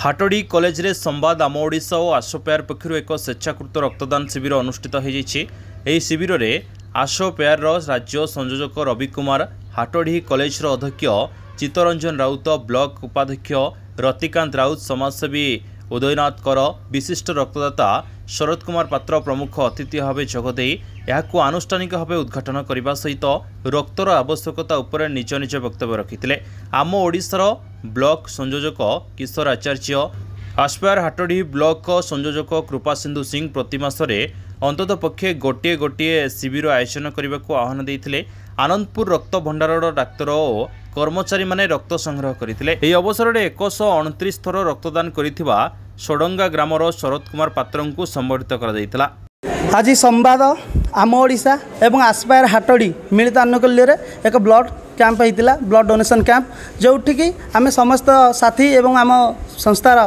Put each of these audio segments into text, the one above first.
हाटोडी college रे संवाद आम ओडिशा और आशोपेयर पक्षर एक स्वेच्छाकृत रक्तदान शिविर अनुष्ठित हो शिविर में आशोपेयर राज्य संयोजक रवि कुमार, हाटोडी कॉलेज अध्यक्ष चित्तरंजन राउत, ब्लॉक उपाध्यक्ष रतिकांत राउत, समाजसेवी उदयनाथ कर, विशिष्ट रक्तदाता शरद कुमार पात्र प्रमुख अतिथि भाव जोगदे यह आनुष्ठानिक भाव उद्घाटन करने सहित रक्तर आवश्यकता उपर निज निज वक्तव्य रखिते। आम ओडिशार ब्लॉक संयोजक किशोर आचार्य, आस्पायर हाटोडी ब्लॉक संयोजक कृपा सिंधु सिंह प्रतिमासरे अंतत पक्षे गोटे गोटे शिविर आयोजन करने को आह्वान देते। आनंदपुर रक्त भंडार डाक्तर और कर्मचारी माने रक्त संग्रह करते। यह अवसर में 129 थर रक्तदान करिथिबा सोडंगा ग्रामर शरद कुमार पात्र को संबर्धित कर आज संवाद आम ओडिशा एवं आस्पायर हाटोडी मिलित आनुकूल्य एक ब्लड कैंप होता, ब्लड डोनेशन कैंप, जोठिकी आम समस्त साथी एवं आम संस्थार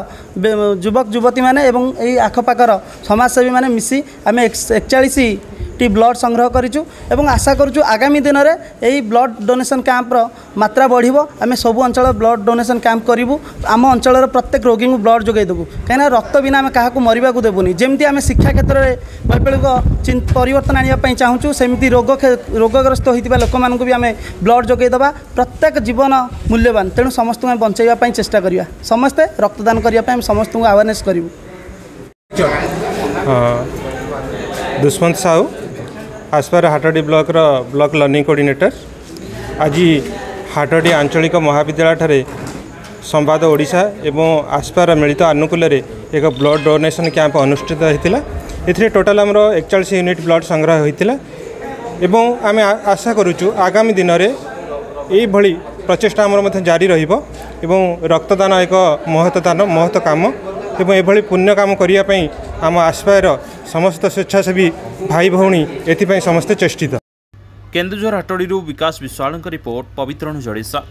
युवक युवती माने एवं यही आखपाखर समाजसेवी माने मिसी आम 41 टी ब्लड संग्रह करूँ एवं आशा करूँ आगामी दिन में यही ब्लड डोनेशन कैंपर मात्रा बढ़िबो। आम सब अंचल ब्लड डोनेशन कैंप करूँ, आम अंचल प्रत्येक रोगी को ब्लड जोगाई देबू, कहीं रक्त बिना आम क्या मरवा देबूनी। जमती आम शिक्षा क्षेत्र में वैप्लविक परिवर्तन आने चाहूँ, सेमती रोगग्रस्त होता लोक मानक भी आम ब्लड जोगाई देवा। प्रत्येक जीवन मूल्यवान, तेणु समस्त बचाइवाई चेष्टा करिया, समस्ते रक्तदान करने समस्त को अवेयरनेस करूँ। Dushmant Sahu, आस्पायर हाटोडी block learning coordinator. आज हाटोडी आंचलिक महाविद्यालय ठारे संवाद ओडिशा एवं आस्पायर मिलित आनुकूल्य एक ब्लड डोनेशन कैंप अनुष्ठित होता। ए टोटाल आमर 41 यूनिट ब्लड संग्रह होता एवं आम आशा करुचु आगामी दिन में यही प्रचेषा आमर जारी रहिबो एवं रक्तदान एक महत्व काम एवं एभली पुण्य काम करने आम आस्पायर समस्त स्वेच्छासेवी भाई भौणी एथि समस्ते चेष्टित। केन्दुझर हाटोडी विकास विश्वाल रिपोर्ट, पवित्र जड़ेसा।